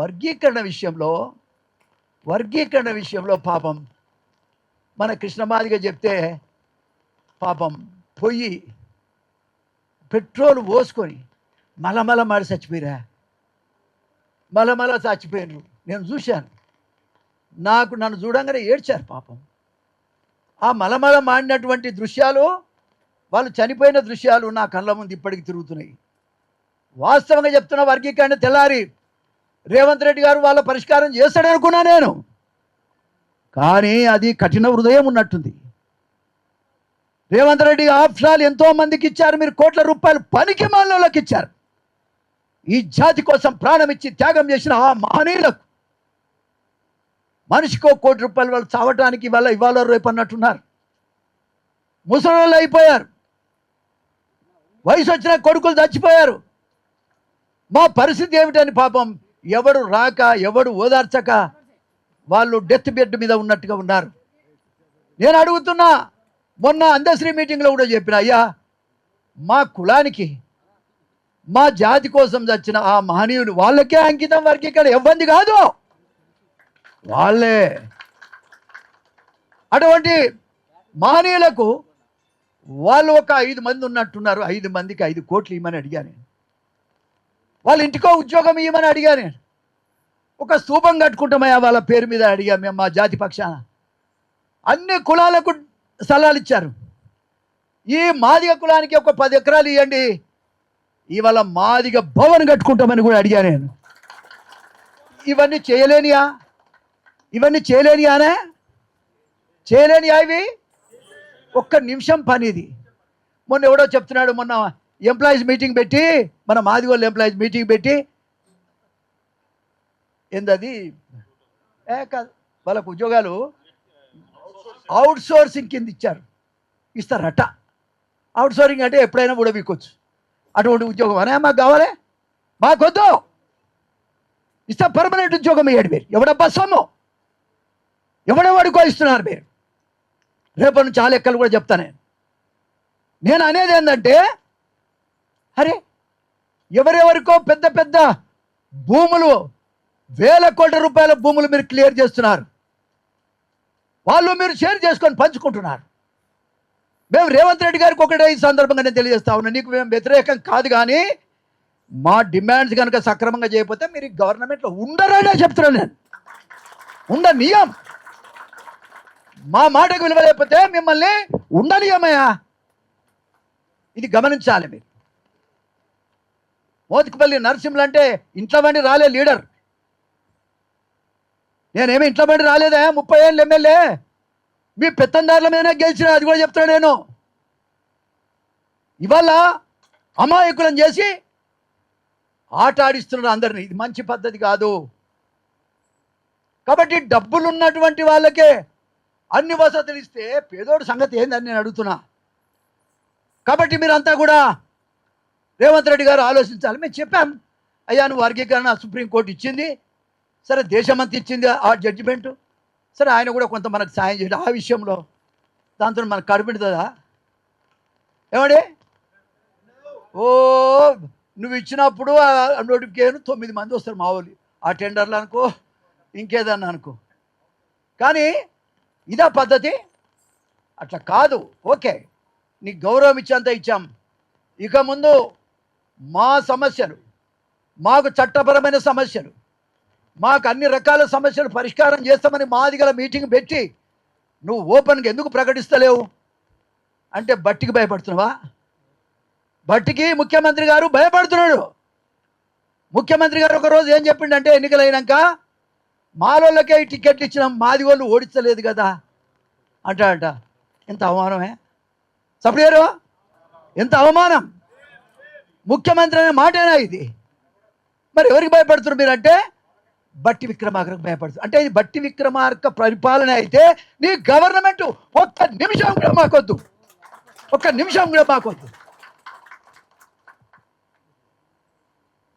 వర్గీకరణ విషయంలో పాపం మన కృష్ణమాదిగా చెప్తే పాపం పొయ్యి పెట్రోల్ పోసుకొని మలమల మాడి చచ్చిపోయిరా, మలమల చచ్చిపోయినరు. నేను చూశాను, నన్ను చూడంగానే ఏడ్చారు పాపం. ఆ మలమల మాడినటువంటి దృశ్యాలు, వాళ్ళు చనిపోయిన దృశ్యాలు నా కళ్ళ ముందు ఇప్పటికి తిరుగుతున్నాయి. వాస్తవంగా చెప్తున్న, వర్గీకరణ తెల్లారి రేవంత్ రెడ్డి గారు వాళ్ళ పరిష్కారం చేస్తాడనుకున్నా నేను. కానీ అది కఠిన హృదయం ఉన్నట్టుంది. రేవంత్ రెడ్డి ఆప్షనాలు ఎంతో మందికి ఇచ్చారు. మీరు కోట్ల రూపాయలు పనికి మాలోకి ఇచ్చారు. ఈ జాతి కోసం ప్రాణం ఇచ్చి త్యాగం చేసిన ఆ మహనీయులకు మనిషికో ₹1 కోటి వాళ్ళు చావటానికి ఇవాళ రేపు అన్నట్టున్నారు. ముసలోళ్ళు అయిపోయారు, వయసు వచ్చిన కొడుకులు చచ్చిపోయారు. మా పరిస్థితి ఏమిటని పాపం ఎవడు రాక, ఎవడు ఓదార్చక వాళ్ళు డెత్ బెడ్ మీద ఉన్నట్టుగా ఉన్నారు. నేను అడుగుతున్నా, మొన్న అందశ్రీ మీటింగ్లో కూడా చెప్పిన, అయ్యా మా కులానికి, మా జాతి కోసం చచ్చిన ఆ మహనీయులు వాళ్ళకే అంకితం వర్గీకరణ, ఇవ్వండి కాదు వాళ్ళే. అటువంటి మహనీయులకు వాళ్ళు ఒక 5 మంది ఉన్నట్టున్నారు. 5 మందికి 5 కోట్లు ఇవ్వమని అడిగాను. వాళ్ళ ఇంటికో ఉద్యోగం ఇవ్వమని అడిగాను. ఒక స్తూపం కట్టుకుంటామయ్యా వాళ్ళ పేరు మీద అడిగా మేము మా జాతి పక్షాన. అన్ని కులాలకు స్థలాలు ఇచ్చారు. ఈ మాదిగ కులానికి ఒక 10 ఎకరాలు ఇవ్వండి, ఇవాళ మాదిగ భవన్ కట్టుకుంటామని కూడా అడిగా నేను. ఇవన్నీ చేయలేనియా? చేయలేనియా ఇవి? ఒక్క నిమిషం పని ఇది. మొన్న ఎవడో చెప్తున్నాడు, మొన్న ఎంప్లాయీస్ మీటింగ్ పెట్టి, మన మాదిగోళ్ళు ఎంప్లాయీస్ మీటింగ్ పెట్టి, ఏందది కాదు, వాళ్ళకు ఉద్యోగాలు అవుట్ సోర్సింగ్ కింద ఇస్తారట. అవుట్ సోర్సింగ్ అంటే ఎప్పుడైనా కూడా వీకొచ్చు. అటువంటి ఉద్యోగం అనే మాకు కావాలి, మాకొద్దు. ఇస్తా పర్మనెంట్ ఉద్యోగం ఇవ్వండి మీరు. ఎవడబ్బా సొమ్ము ఎవడెవడికో ఇస్తున్నారు మీరు. రేపటి నుంచి ఆ లెక్కలు కూడా చెప్తాను. నేను అనేది ఏంటంటే, అరే ఎవరెవరికో పెద్ద పెద్ద భూములు, వేల కోట్ల రూపాయల భూములు మీరు క్లియర్ చేస్తున్నారు. వాళ్ళు మీరు షేర్ చేసుకొని పంచుకుంటున్నారు. మేము రేవంత్ రెడ్డి గారికి ఒకటే ఈ సందర్భంగా నేను తెలియజేస్తా ఉన్నా, నీకు మేము వ్యతిరేకం కాదు, కానీ మా డిమాండ్స్ కనుక సక్రమంగా చేయకపోతే మీరు గవర్నమెంట్లో ఉండరనే చెప్తున్నాను నేను. ఉండనీయం, మా మాటకు విలువ లేకపోతే మిమ్మల్ని ఉండనీయమయ్యా. ఇది గమనించాలి మీరు. మోత్కుపల్లి నరసింహులు అంటే ఇంట్లో బండి రాలే లీడర్. నేనేమి ఇంట్లో బండి రాలేదా? 30 ఏళ్ళు ఎమ్మెల్యే, మీ పెత్తందారుల మీదనే గెలిచిన, అది కూడా చెప్తాను నేను. ఇవాళ అమాయకులను చేసి ఆట ఆడిస్తున్నారు అందరినీ. ఇది మంచి పద్ధతి కాదు. కాబట్టి డబ్బులు ఉన్నటువంటి వాళ్ళకే అన్ని వసతులు ఇస్తే పేదోడు సంగతి ఏందని నేను అడుగుతున్నా. కాబట్టి మీరంతా కూడా రేవంత్ రెడ్డి గారు ఆలోచించాలి. మేము చెప్పాం, అయ్యా నువ్వు వర్గీకరణ సుప్రీంకోర్టు ఇచ్చింది, సరే దేశమంతా ఇచ్చింది ఆ జడ్జిమెంటు, సరే ఆయన కూడా కొంత మనకు సాయం చేయడం ఆ విషయంలో, దాంతో మనకు కడుపుతుందా? ఏమండి, ఓ నువ్వు ఇచ్చినప్పుడు నోటిఫికేషన్ 9 మంది వస్తారు మా వాళ్ళు, ఆ టెండర్లు అనుకో, ఇంకేదన్నా అనుకో. కానీ ఇదా పద్ధతి? అట్లా కాదు. ఓకే, నీకు గౌరవం ఇచ్చేంత ఇచ్చాం. ఇక ముందు మా సమస్యలు, మాకు చట్టపరమైన సమస్యలు, మాకు అన్ని రకాల సమస్యలు పరిష్కారం చేస్తామని మాదిగల మీటింగ్ పెట్టి నువ్వు ఓపెన్గా ఎందుకు ప్రకటిస్తలేవు అంటే బట్టికి భయపడుతున్నావా? బట్టికి ముఖ్యమంత్రి గారు భయపడుతున్నాడు. ముఖ్యమంత్రి గారు ఒకరోజు ఏం చెప్పిండంటే, ఎన్నికలైనాక మాలోళ్ళకే ఈ టికెట్లు ఇచ్చిన మాది వాళ్ళు ఓడించలేదు కదా అంట. ఎంత అవమానమే సప్లయరు, ఎంత అవమానం. ముఖ్యమంత్రి అనే మాటేనా ఇది? మరి ఎవరికి భయపడుతున్నారు మీరంటే బట్టి విక్రమార్కకు భయపడుతుంది. అంటే ఇది బట్టి విక్రమార్క పరిపాలన అయితే నీ గవర్నమెంట్ ఒక్క నిమిషం కూడా మాకొద్దు, ఒక్క నిమిషం కూడా మాకొద్దు.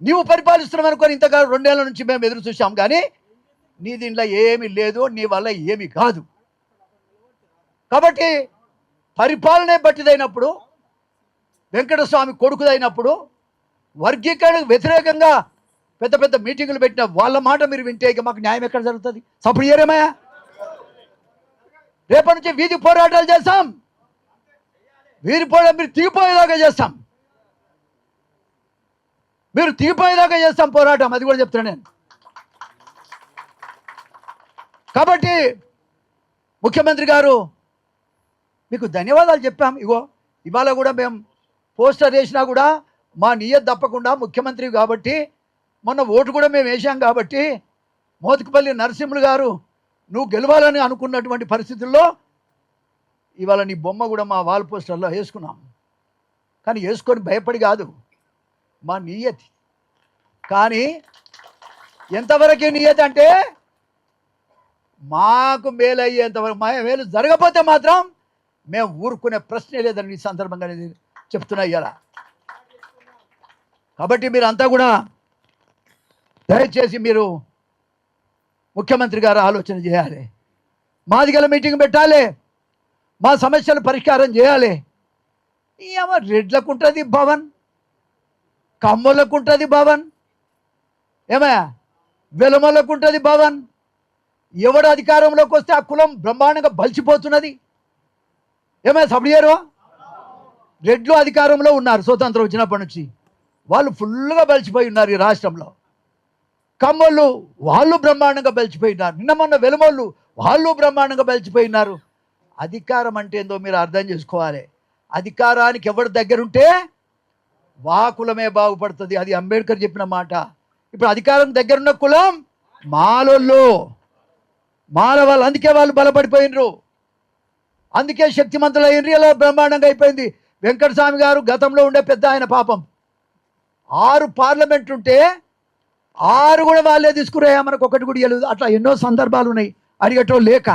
నీవు పరిపాలిస్తున్నావు అనుకొని ఇంతకాలం 2 ఏళ్ల నుంచి మేము ఎదురు చూసాం, కానీ నీ దీంట్లో ఏమీ లేదు, నీ వల్ల ఏమీ కాదు. కాబట్టి పరిపాలనే బట్టిదైనప్పుడు, వెంకటస్వామి కొడుకుదైనప్పుడు, వర్గీకరణకు వ్యతిరేకంగా పెద్ద పెద్ద మీటింగులు పెట్టిన వాళ్ళ మాట మీరు వింటే ఇక మాకు న్యాయం ఎక్కడ జరుగుతుంది? సప్పుడు చేయరేమయ్యా? రేపటి నుంచి వీధి పోరాటాలు చేస్తాం, మీరు తీగిపోయేదాకా చేస్తాం, మీరు తీగిపోయేదాకా చేస్తాం పోరాటం, అది కూడా చెప్తున్నాను నేను. కాబట్టి ముఖ్యమంత్రి గారు మీకు ధన్యవాదాలు చెప్పాం. ఇగో ఇవాళ కూడా మేము పోస్టర్ వేసినా కూడా మా నియత్ తప్పకుండా ముఖ్యమంత్రి కాబట్టి, మొన్న ఓటు కూడా మేము వేసాం కాబట్టి, మోత్కుపల్లి నరసింహులు గారు నువ్వు గెలవాలని అనుకున్నటువంటి పరిస్థితుల్లో ఇవాళ నీ బొమ్మ కూడా మా వాల్ పోస్టర్లో వేసుకున్నాం. కానీ వేసుకొని భయపడి కాదు, మా నియతి. కానీ ఎంతవరకు నియతి అంటే మాకు మేలు అయ్యేంతవరకు, మా మేలు జరగకపోతే మాత్రం మేము ఊరుకునే ప్రశ్నే లేదని ఈ సందర్భంగా చెప్తున్నా ఇవాళ. కాబట్టి మీరంతా కూడా దయచేసి మీరు ముఖ్యమంత్రి గారు ఆలోచన చేయాలి, మాదిగల మీటింగ్ పెట్టాలి, మా సమస్యలు పరిష్కారం చేయాలి. ఏమో రెడ్లకు ఉంటుంది భవన్, కమ్మలకు ఉంటుంది భవన్, ఏమయ్యా వెలమలకు ఉంటుంది భవన్. ఎవడు అధికారంలోకి వస్తే ఆ కులం బ్రహ్మాండంగా బలిచిపోతున్నది. ఏమయ్యా సబ్డియరు? రెడ్లు అధికారంలో ఉన్నారు స్వతంత్రం వచ్చినప్పటి నుంచి, వాళ్ళు ఫుల్గా బలిచిపోయి ఉన్నారు ఈ రాష్ట్రంలో. కమ్మోళ్ళు వాళ్ళు బ్రహ్మాండంగా బలిచిపోయినారు. నిన్న మొన్న వెలుమోళ్ళు వాళ్ళు బ్రహ్మాండంగా బలిచిపోయినారు. అధికారం అంటే ఏందో మీరు అర్థం చేసుకోవాలి. అధికారానికి ఎవరి దగ్గరుంటే వా కులమే బాగుపడుతుంది, అది అంబేద్కర్ చెప్పిన మాట. ఇప్పుడు అధికారం దగ్గరున్న కులం మాలోళ్ళు, మాల వాళ్ళు, అందుకే వాళ్ళు బలపడిపోయినరు, అందుకే శక్తిమంతులు అయినరు. ఇలా బ్రహ్మాండంగా అయిపోయింది. వెంకటస్వామి గారు గతంలో ఉండే పెద్ద ఆయన పాపం 6 పార్లమెంట్ ఉంటే 6 కూడా వాళ్ళే తీసుకురాయా, మనకు ఒకటి కూడా ఇవ్వలేదు. అట్లా ఎన్నో సందర్భాలు ఉన్నాయి అడిగేటో లేక.